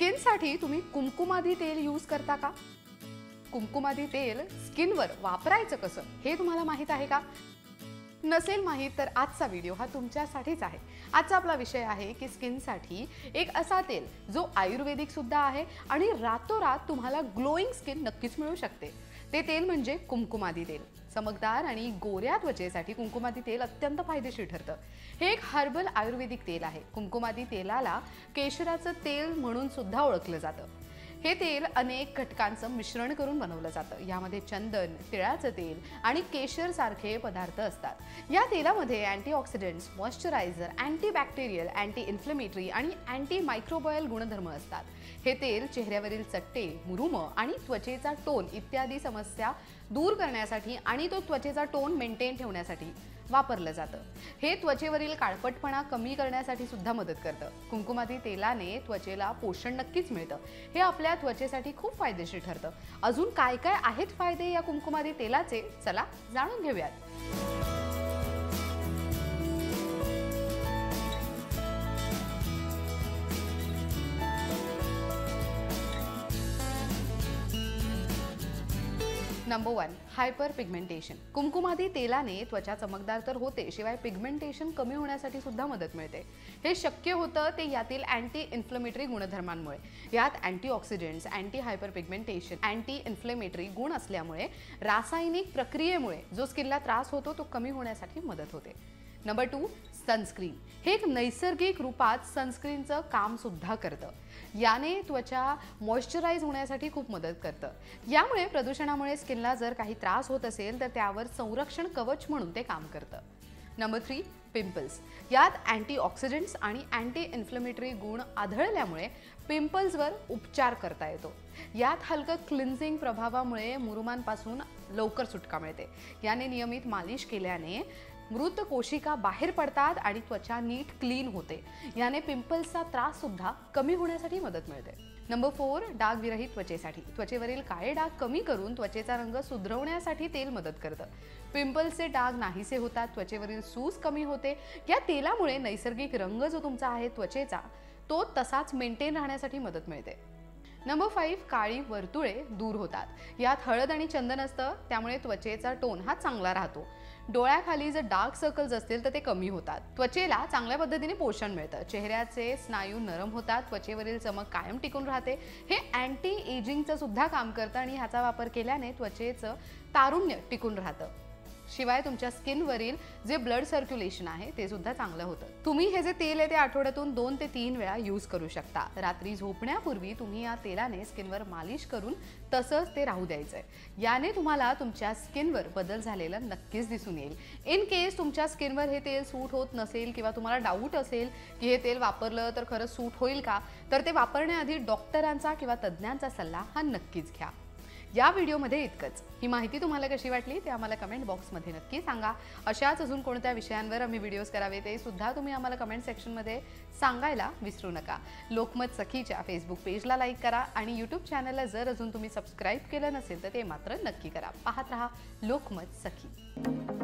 स्किनसाठी तुम्ही कुमकुमादी तेल यूज करता का? कुमकुमादी तेल स्किनवर वापरायचं कसं हे तुम्हाला माहित आहे का? नसेल माहित तर आजचा व्हिडिओ हा तुमच्यासाठीच आहे। आजचा आपला विषय आहे की स्किनसाठी एक असा तेल जो आयुर्वेदिक सुद्धा आहे आणि रातोरात तुम्हाला ग्लोईंग स्किन नक्कीच मिळू शकते। ते तेल म्हणजे कुमकुमादी तेल। चमकदार आणि गोऱ्या त्वचेसाठी कुमकुमादी तेल अत्यंत फायदेशीर ठरतं। हे एक हर्बल आयुर्वेदिक तेल आहे। कुमकुमादी तेलाला केशराचं तेल म्हणून सुद्धा ओळखलं जातं। हे तेल अनेक घटकांचं मिश्रण करून बनवलं जातं। यामध्ये चंदन, तिळाचं तेल आणि केशर सारखे पदार्थ असतात। या तेलामध्ये antioxidants, moisturiser, antibacterial, anti inflammatory आणि अँटी मायक्रोबायल गुणधर्म असतात। हे तेल चेहऱ्यावरील चट्टे, मुरुम आणि त्वचेचा टोन इत्यादी समस्या दूर करण्यासाठी आणि तो त्वचेचा टोन मेंटेन ठेवण्यासाठी वापरलं जातं। हे त्वचेवरील काळपटपणा कमी करण्यासाठी सुद्धा मदत करतं। कुमकुमादी तेलाने त्वचेला पोषण नक्कीच मिळतं। हे आपल्या त्वचेसाठी खूप फायदेशीर ठरतं। अजून काय काय आहेत फायदे या कुमकुमादी तेलाचे, चला जाणून घेऊयात। Number 1, hyper pigmentation. कुमकुमादी तेलाने त्वचा चमकदार तर होते, शिवाय पिगमेंटेशन कमी होण्यासाठी सुद्धा मदत मिळते। हे शक्य होतं ते यातील अँटी इन्फ्लेमेटरी गुणधर्मांमुळे। यात antioxidants, anti hyper pigmentation, anti inflammatory गुण असल्यामुळे रासायनिक प्रक्रियेमुळे जो स्किनला त्रास होतो तो कमी होण्यासाठी मदत होते। Number 2, sunscreen. हे एक नैसर्गिक रूपात सनस्क्रीनचं काम सुद्धा करतं। याने त्वचा मॉइश्चराइज होण्यासाठी खूप मदत करतं। यामुळे प्रदूषणामुळे स्किनला जर काही त्रास होत असेल तर त्यावर संरक्षण कवच म्हणून ते काम करतं। Number 3, pimples. यात अँटीऑक्सिडंट्स आणि अँटी इन्फ्लेमेटरी गुण आढळल्यामुळे पिंपल्सवर उपचार करता येतो। यात हलकं क्लिन्झिंग प्रभावामुळे मुरुमांपासून लवकर सुटका मिळते। याने नियमित मालिश केल्याने मृत कोशिका बाहेर पडतात आणि त्वचा नीट क्लीन होते। याने पिंपल्सचा त्रास सुद्धा कमी होण्यासाठी मदत मिळते। नंबर 4, डाग विरहित त्वचेसाठी। त्वचेवरील काळे डाग कमी करून त्वचेचा रंग सुधरवण्यासाठी तेल मदत करतं। पिंपल्सचे डाग नाहीसे होतात, त्वचेवरील सूज कमी होते। या तेलामुळे नैसर्गिक रंग जो तुमचा आहे त्वचेचा तो तसाच मेंटेन राहण्यासाठी मदत मिळते। नंबर 5, काळी वर्तुळे दूर होतात। यात हळद आणि चंदन असतं, त्यामुळे त्वचेचा टोन हा चांगला राहतो। डोळ्याखाली जर डार्क सर्कल्स असतील तर ते कमी होतात। त्वचेला चांगल्या पद्धतीने पोषण मिळतं। चेहऱ्याचे स्नायू नरम होतात, त्वचेवरील चमक कायम टिकून राहते। हे अँटी एजिंगचं सुद्धा काम करतं आणि ह्याचा वापर केल्याने त्वचेचं तारुण्य टिकून राहतं। शिवाय तुमच्या स्किनवरील जे ब्लड सर्क्युलेशन आहे ते सुद्धा चांगलं होतं। तुम्ही हे जे तेल आहे ते आठवड्यातून 2 ते 3 वेळा यूज करू शकता। रात्री झोपण्यापूर्वी तुम्ही या तेलाने स्किनवर मालिश करून तसंच ते राहू द्यायचंय। याने तुम्हाला तुमच्या स्किनवर बदल झालेला नक्कीच दिसून येईल। इन केस तुमच्या स्किनवर हे तेल सूट होत नसेल किंवा तुम्हाला डाऊट असेल की हे तेल वापरलं तर खरंच सूट होईल का, तर ते वापरण्याआधी डॉक्टरांचा किंवा तज्ज्ञांचा सल्ला हा नक्कीच घ्या। या व्हिडिओमध्ये इतकंच। ही माहिती तुम्हाला कशी वाटली ते आम्हाला कमेंट बॉक्समध्ये नक्की सांगा। अशाच अजून कोणत्या विषयांवर आम्ही व्हिडिओज करावे ते सुद्धा तुम्ही आम्हाला कमेंट सेक्शनमध्ये सांगायला विसरू नका। लोकमत सखीच्या फेसबुक पेजला लाईक करा आणि यूट्यूब चॅनलला जर अजून तुम्ही सबस्क्राईब केलं नसेल तर ते मात्र नक्की करा। पाहत रहा लोकमत सखी।